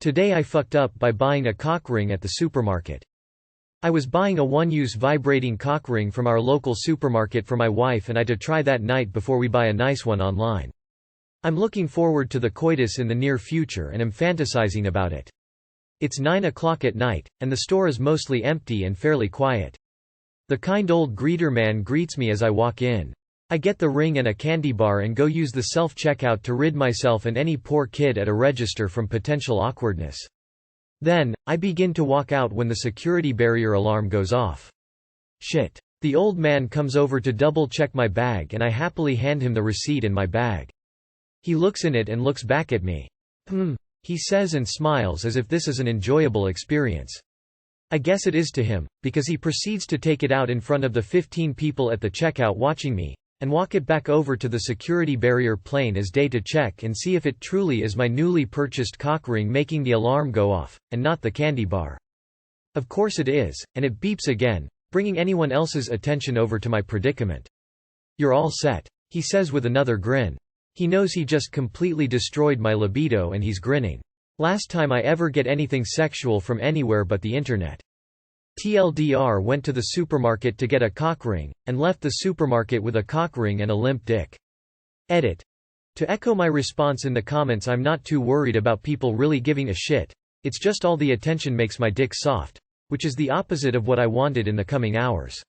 Today I fucked up by buying a cock ring at the supermarket. I was buying a one-use vibrating cock ring from our local supermarket for my wife and I to try that night before we buy a nice one online. I'm looking forward to the coitus in the near future and am fantasizing about it. It's 9 o'clock at night, and the store is mostly empty and fairly quiet. The kind old greeter man greets me as I walk in. I get the ring and a candy bar and go use the self-checkout to rid myself and any poor kid at a register from potential awkwardness. Then, I begin to walk out when the security barrier alarm goes off. Shit. The old man comes over to double-check my bag and I happily hand him the receipt and my bag. He looks in it and looks back at me. He says and smiles as if this is an enjoyable experience. I guess it is to him, because he proceeds to take it out in front of the 15 people at the checkout watching me, and walk it back over to the security barrier plain as day to check and see if it truly is my newly purchased cock ring making the alarm go off, and not the candy bar. Of course it is, and it beeps again, bringing anyone else's attention over to my predicament. "You're all set," he says with another grin. He knows he just completely destroyed my libido and he's grinning. Last time I ever get anything sexual from anywhere but the internet. TLDR went to the supermarket to get a cock ring, and left the supermarket with a cock ring and a limp dick. Edit. To echo my response in the comments, I'm not too worried about people really giving a shit, it's just all the attention makes my dick soft, which is the opposite of what I wanted in the coming hours.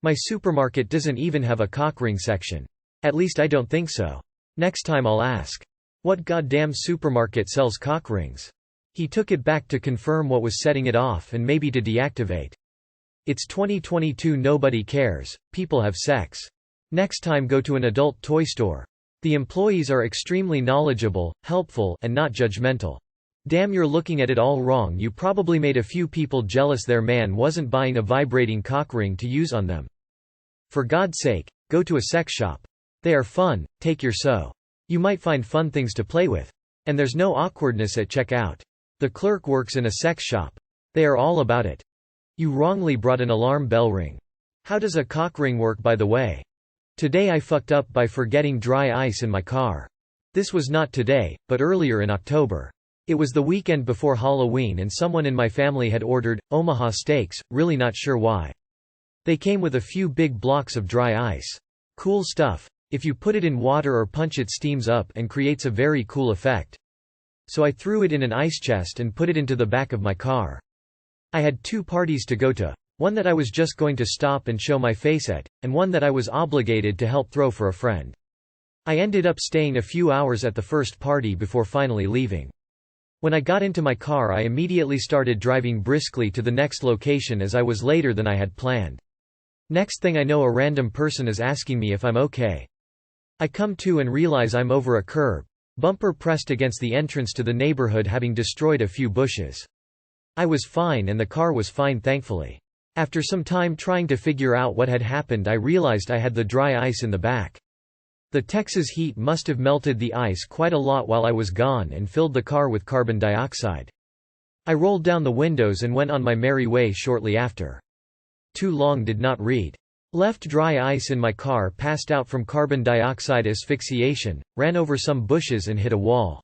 My supermarket doesn't even have a cock ring section. At least I don't think so. Next time I'll ask. What goddamn supermarket sells cock rings? He took it back to confirm what was setting it off and maybe to deactivate. It's 2022, nobody cares, people have sex. Next time go to an adult toy store. The employees are extremely knowledgeable, helpful, and not judgmental. Damn, you're looking at it all wrong. You probably made a few people jealous their man wasn't buying a vibrating cock ring to use on them. For God's sake, go to a sex shop. They are fun, take your so. You might find fun things to play with. And there's no awkwardness at checkout. The clerk works in a sex shop. They are all about it. You wrongly brought an alarm bell ring. How does a cock ring work, by the way? Today I fucked up by forgetting dry ice in my car. This was not today, but earlier in October. It was the weekend before Halloween and someone in my family had ordered Omaha steaks, really not sure why. They came with a few big blocks of dry ice. Cool stuff. If you put it in water or punch it steams up and creates a very cool effect. So I threw it in an ice chest and put it into the back of my car. I had two parties to go to, one that I was just going to stop and show my face at, and one that I was obligated to help throw for a friend. I ended up staying a few hours at the first party before finally leaving. When I got into my car, I immediately started driving briskly to the next location as I was later than I had planned. Next thing I know, a random person is asking me if I'm okay. I come to and realize I'm over a curb, bumper pressed against the entrance to the neighborhood, having destroyed a few bushes. I was fine and the car was fine, thankfully. After some time trying to figure out what had happened, I realized I had the dry ice in the back. The Texas heat must have melted the ice quite a lot while I was gone and filled the car with carbon dioxide. I rolled down the windows and went on my merry way shortly after. Too long did not read. Left dry ice in my car, passed out from carbon dioxide asphyxiation, ran over some bushes and hit a wall.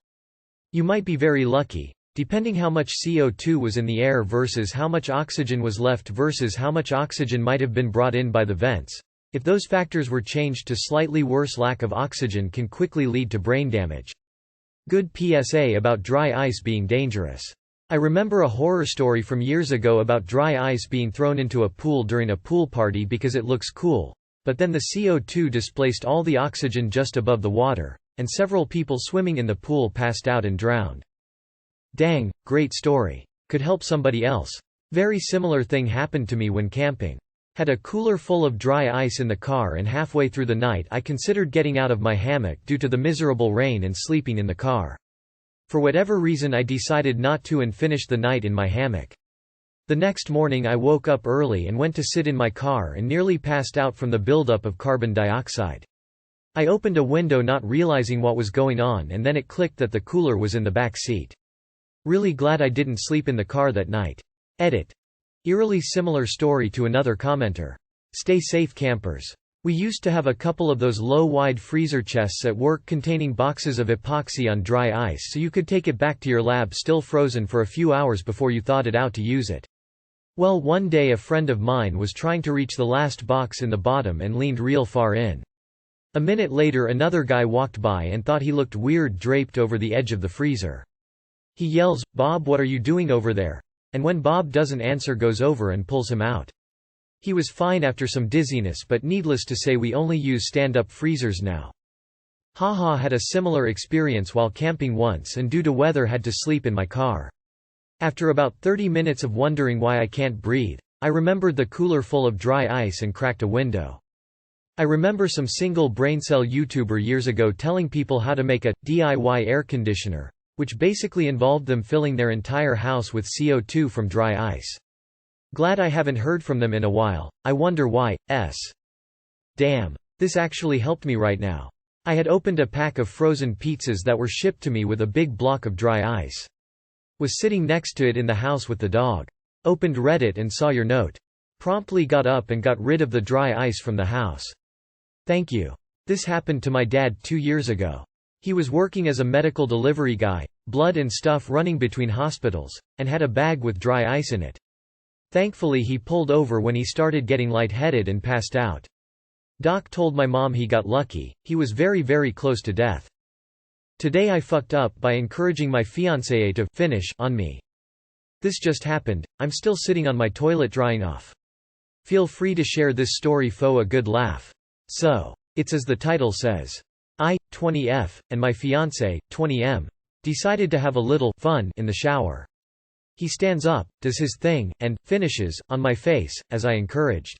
You might be very lucky, depending how much CO2 was in the air versus how much oxygen was left versus how much oxygen might have been brought in by the vents. If those factors were changed to slightly worse, lack of oxygen can quickly lead to brain damage. Good PSA about dry ice being dangerous. I remember a horror story from years ago about dry ice being thrown into a pool during a pool party because it looks cool, but then the CO2 displaced all the oxygen just above the water, and several people swimming in the pool passed out and drowned. Dang, great story. Could help somebody else. Very similar thing happened to me when camping. Had a cooler full of dry ice in the car, and halfway through the night I considered getting out of my hammock due to the miserable rain and sleeping in the car. For whatever reason I decided not to and finished the night in my hammock. The next morning I woke up early and went to sit in my car and nearly passed out from the buildup of carbon dioxide. I opened a window not realizing what was going on, and then it clicked that the cooler was in the back seat. Really glad I didn't sleep in the car that night. Edit. Eerily similar story to another commenter. Stay safe, campers. We used to have a couple of those low wide freezer chests at work containing boxes of epoxy on dry ice so you could take it back to your lab still frozen for a few hours before you thawed it out to use it. Well, one day a friend of mine was trying to reach the last box in the bottom and leaned real far in. A minute later another guy walked by and thought he looked weird draped over the edge of the freezer. He yells, "Bob, what are you doing over there?" And when Bob doesn't answer, goes over and pulls him out. He was fine after some dizziness, but needless to say we only use stand-up freezers now. Haha had a similar experience while camping once and due to weather had to sleep in my car. After about 30 minutes of wondering why I can't breathe, I remembered the cooler full of dry ice and cracked a window. I remember some single braincell YouTuber years ago telling people how to make a DIY air conditioner, which basically involved them filling their entire house with CO2 from dry ice. Glad I haven't heard from them in a while. I wonder why. Damn. This actually helped me right now. I had opened a pack of frozen pizzas that were shipped to me with a big block of dry ice. Was sitting next to it in the house with the dog. Opened Reddit and saw your note. Promptly got up and got rid of the dry ice from the house. Thank you. This happened to my dad 2 years ago. He was working as a medical delivery guy, blood and stuff running between hospitals, and had a bag with dry ice in it. Thankfully he pulled over when he started getting lightheaded and passed out. Doc told my mom he got lucky, he was very close to death. Today I fucked up by encouraging my fiancée to finish on me. This just happened, I'm still sitting on my toilet drying off. Feel free to share this story for a good laugh. So, it's as the title says. I, 20F, and my fiancé, 20M, decided to have a little fun in the shower. He stands up, does his thing, and finishes on my face, as I encouraged.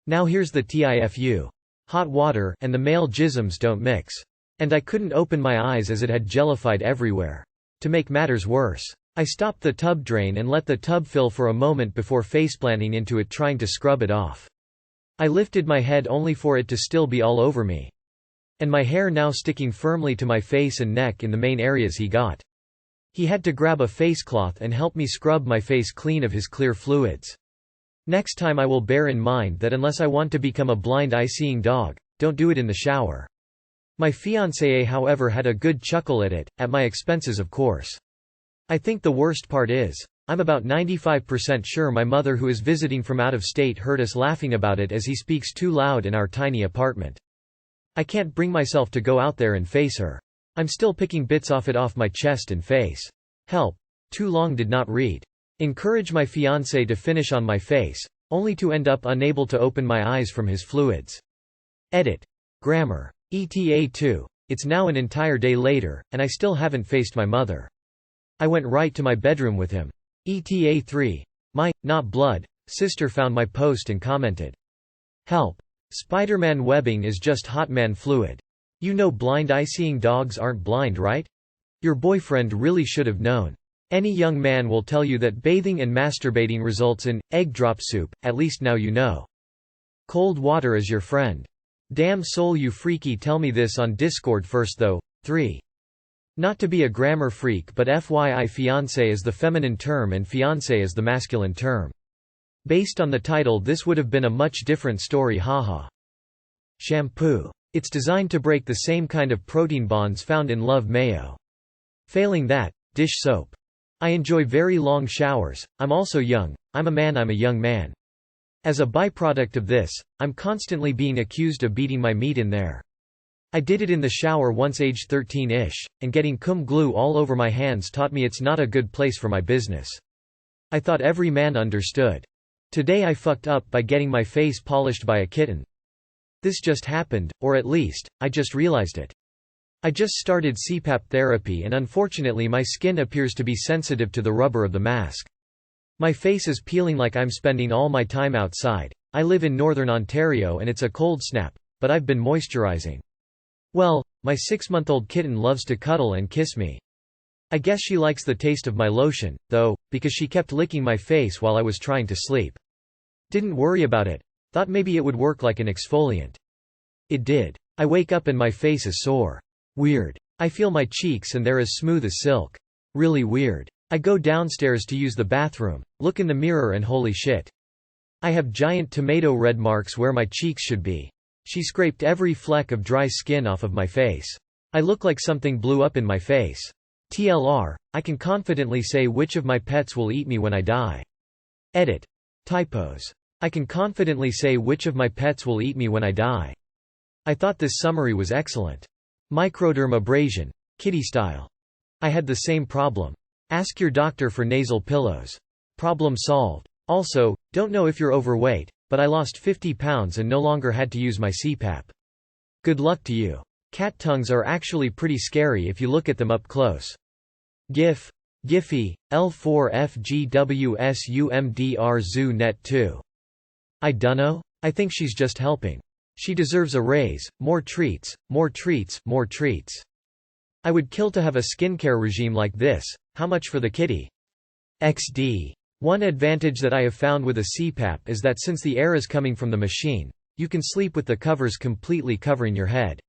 Now here's the TIFU. Hot water and the male jisms don't mix. And I couldn't open my eyes as it had jellified everywhere. To make matters worse, I stopped the tub drain and let the tub fill for a moment before faceplanting into it trying to scrub it off. I lifted my head only for it to still be all over me. And my hair now sticking firmly to my face and neck in the main areas he got. He had to grab a facecloth and help me scrub my face clean of his clear fluids. Next time I will bear in mind that unless I want to become a blind eye-seeing dog, don't do it in the shower. My fiancée however had a good chuckle at it, at my expenses of course. I think the worst part is, I'm about 95% sure my mother who is visiting from out of state heard us laughing about it as he speaks too loud in our tiny apartment. I can't bring myself to go out there and face her. I'm still picking bits off my chest and face. Help. Too long did not read. Encourage my fiancé to finish on my face, only to end up unable to open my eyes from his fluids. Edit. Grammar. ETA 2. It's now an entire day later, and I still haven't faced my mother. I went right to my bedroom with him. ETA 3. My, not blood, sister found my post and commented. Help. Spider-Man webbing is just hot man fluid. You know blind eye-seeing dogs aren't blind, right? Your boyfriend really should have known. Any young man will tell you that bathing and masturbating results in egg drop soup, at least now you know. Cold water is your friend. Damn soul you freaky, tell me this on Discord first though. 3. Not to be a grammar freak but FYI fiancé is the feminine term and fiancé is the masculine term. Based on the title this would have been a much different story haha. Shampoo. It's designed to break the same kind of protein bonds found in Love Mayo. Failing that, dish soap. I enjoy very long showers, I'm also young, I'm a young man. As a byproduct of this, I'm constantly being accused of beating my meat in there. I did it in the shower once age 13-ish, and getting cum glue all over my hands taught me it's not a good place for my business. I thought every man understood. Today I fucked up by getting my face polished by a kitten. This just happened, or at least, I just realized it. I just started CPAP therapy and unfortunately my skin appears to be sensitive to the rubber of the mask. My face is peeling like I'm spending all my time outside. I live in northern Ontario and it's a cold snap, but I've been moisturizing. Well, my 6-month-old kitten loves to cuddle and kiss me. I guess she likes the taste of my lotion, though, because she kept licking my face while I was trying to sleep. Didn't worry about it. Thought maybe it would work like an exfoliant. It did. I wake up and my face is sore. Weird. I feel my cheeks and they're as smooth as silk. Really weird. I go downstairs to use the bathroom, look in the mirror and holy shit. I have giant tomato red marks where my cheeks should be. She scraped every fleck of dry skin off of my face. I look like something blew up in my face. TLR, I can confidently say which of my pets will eat me when I die. Edit. Typos. I can confidently say which of my pets will eat me when I die. I thought this summary was excellent. Microderm abrasion. Kitty style. I had the same problem. Ask your doctor for nasal pillows. Problem solved. Also, don't know if you're overweight, but I lost 50 pounds and no longer had to use my CPAP. Good luck to you. Cat tongues are actually pretty scary if you look at them up close. GIF. Giphy, L4FGWSUMDR Zoo Net 2. I dunno? I think she's just helping. She deserves a raise, more treats, more treats, more treats. I would kill to have a skincare regime like this. How much for the kitty? XD. One advantage that I have found with a CPAP is that since the air is coming from the machine, you can sleep with the covers completely covering your head.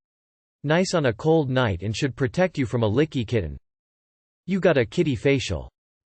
Nice on a cold night and should protect you from a licky kitten. You got a kitty facial.